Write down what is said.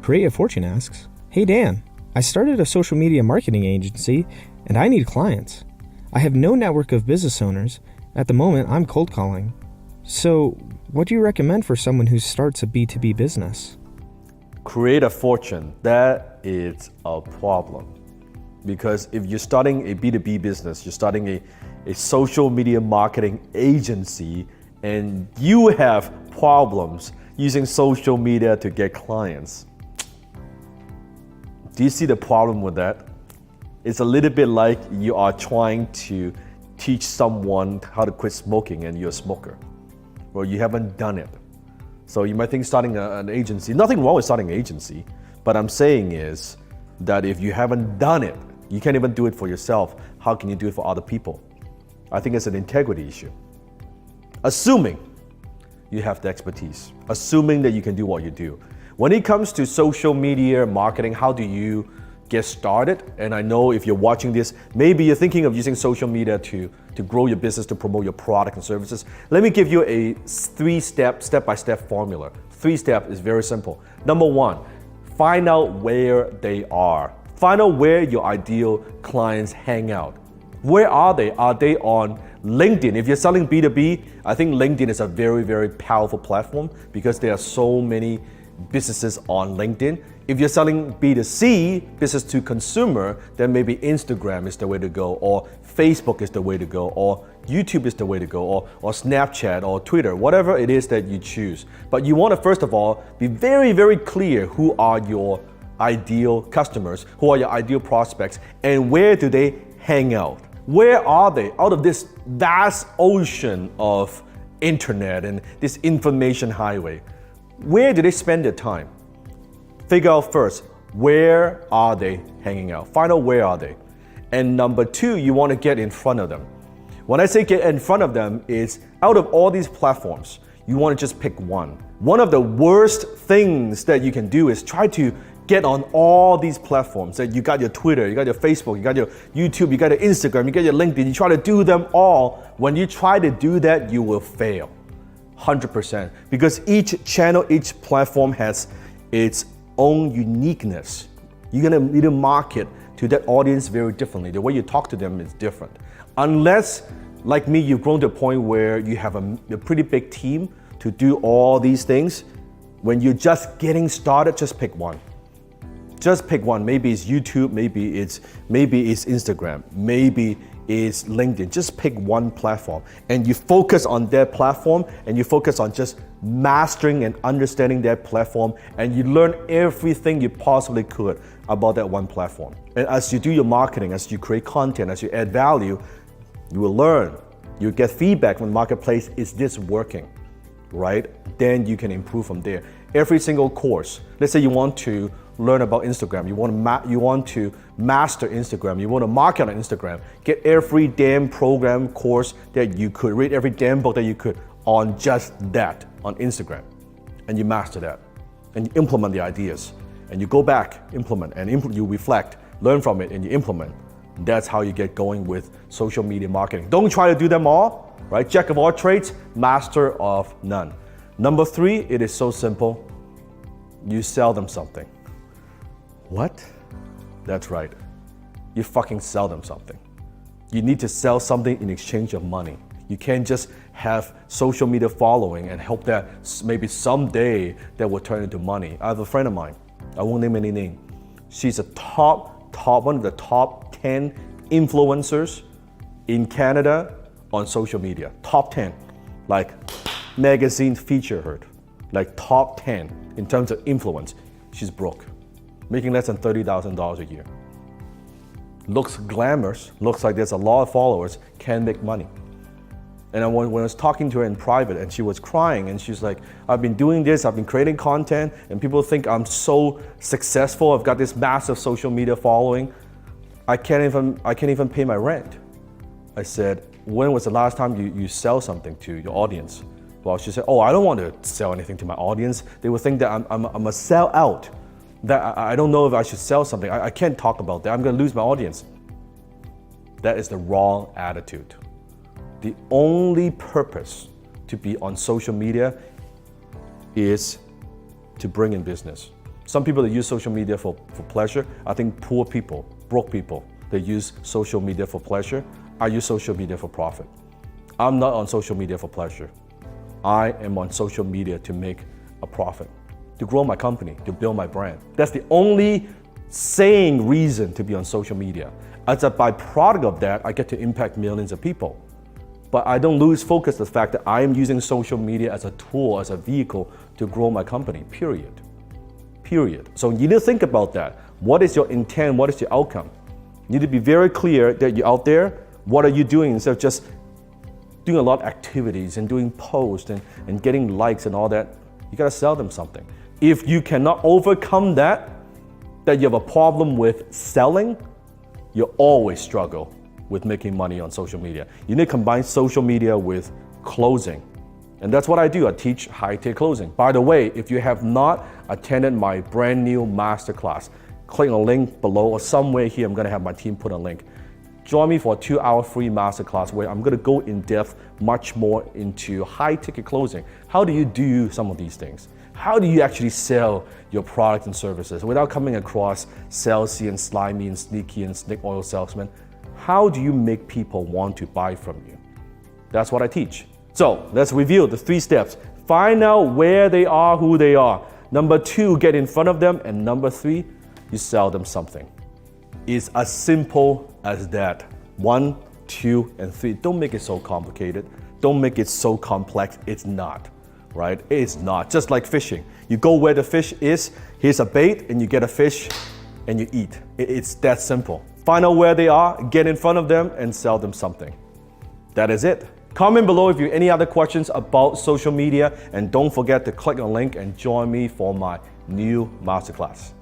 Create a Fortune asks, Hey Dan, I started a social media marketing agency and I need clients. I have no network of business owners. At the moment, I'm cold calling. So, what do you recommend for someone who starts a B2B business? Create a fortune. That is a problem. Because if you're starting a B2B business, you're starting a social media marketing agency, and you have problems using social media to get clients. Do you see the problem with that? It's a little bit like you are trying to teach someone how to quit smoking and you're a smoker. Well, you haven't done it. So you might think starting an agency, nothing wrong with starting an agency, but I'm saying is that if you haven't done it, you can't even do it for yourself, how can you do it for other people? I think it's an integrity issue. Assuming you have the expertise, assuming that you can do what you do. When it comes to social media marketing, how do you get started? And I know if you're watching this, maybe you're thinking of using social media to grow your business, to promote your product and services. Let me give you a step-by-step formula. 3 steps is very simple. Number 1, find out where they are. Find out where your ideal clients hang out. Where are they? Are they on LinkedIn? If you're selling B2B, I think LinkedIn is a very, very powerful platform because there are so many businesses on LinkedIn. If you're selling B2C, business to consumer, then maybe Instagram is the way to go, or Facebook is the way to go, or YouTube is the way to go, or Snapchat or Twitter, whatever it is that you choose. But you want to first of all be very, very clear who are your ideal customers, who are your ideal prospects, and where do they hang out? Where are they out of this vast ocean of internet and this information highway? Where do they spend their time? Figure out first, where are they hanging out? Find out where are they. And number 2, you want to get in front of them. When I say get in front of them, is out of all these platforms, you want to just pick one. One of the worst things that you can do is try to get on all these platforms. That you got your Twitter, you got your Facebook, you got your YouTube, you got your Instagram, you got your LinkedIn. You try to do them all. When you try to do that, you will fail. 100%. Because each channel, each platform has its own uniqueness. You're gonna need to market to that audience very differently. The way you talk to them is different. Unless, like me, you've grown to a point where you have a pretty big team to do all these things. When you're just getting started, just pick one. Just pick one. Maybe it's YouTube, maybe it's Instagram, maybe it's LinkedIn. Just pick one platform and you focus on that platform and you focus on just mastering and understanding that platform, and you learn everything you possibly could about that one platform. And as you do your marketing, as you create content, as you add value, you will learn. You get feedback from the marketplace. Is this working? Right? Then you can improve from there. Every single course, let's say you want to learn about Instagram, you want to master Instagram, you want to market on Instagram, get every damn program course that you could, read every damn book that you could on just that on Instagram, and you master that, and you implement the ideas, and you go back, implement, and you reflect, learn from it, and you implement. That's how you get going with social media marketing. Don't try to do them all, right? Jack of all trades, master of none. Number 3, it is so simple. You sell them something. What? That's right. You fucking sell them something. You need to sell something in exchange of money. You can't just have social media following and hope that maybe someday that will turn into money. I have a friend of mine, I won't name any name. She's one of the top 10 influencers in Canada on social media. Top 10. Like magazine feature her. Like top 10 in terms of influence. She's broke. Making less than $30,000 a year. Looks glamorous, looks like there's a lot of followers, can't make money. And when I was talking to her in private and she was crying and she's like, I've been doing this, I've been creating content and people think I'm so successful, I've got this massive social media following, I can't even pay my rent. I said, when was the last time you sell something to your audience? Well, she said, I don't want to sell anything to my audience. They would think that I'm a sellout. That I don't know if I should sell something. I can't talk about that. I'm going to lose my audience. That is the wrong attitude. The only purpose to be on social media is to bring in business. Some people that use social media for pleasure. I think poor people, broke people, they use social media for pleasure. I use social media for profit. I'm not on social media for pleasure. I am on social media to make a profit, to grow my company, to build my brand. That's the only sane reason to be on social media. As a byproduct of that, I get to impact millions of people. But I don't lose focus on the fact that I am using social media as a tool, as a vehicle to grow my company, period. So you need to think about that. What is your intent? What is your outcome? You need to be very clear that you're out there. What are you doing instead of just doing a lot of activities and doing posts and getting likes and all that? You gotta sell them something. If you cannot overcome that you have a problem with selling, you always struggle with making money on social media. You need to combine social media with closing. And that's what I do. I teach high-ticket closing. By the way, if you have not attended my brand new masterclass, click on the link below or somewhere here. I'm gonna have my team put a link. Join me for a 2-hour free masterclass where I'm gonna go in depth much more into high-ticket closing. How do you do some of these things? How do you actually sell your product and services without coming across salesy and slimy and sneaky and snake oil salesman? How do you make people want to buy from you? That's what I teach. So let's review the 3 steps. Find out where they are, who they are. Number 2, get in front of them. And number 3, you sell them something. It's as simple as that. 1, 2, and 3. Don't make it so complicated. Don't make it so complex. It's not, right? It's not. Just like fishing. You go where the fish is, here's a bait, and you get a fish, and you eat. It's that simple. Find out where they are, get in front of them, and sell them something. That is it. Comment below if you have any other questions about social media, and don't forget to click on the link and join me for my new masterclass.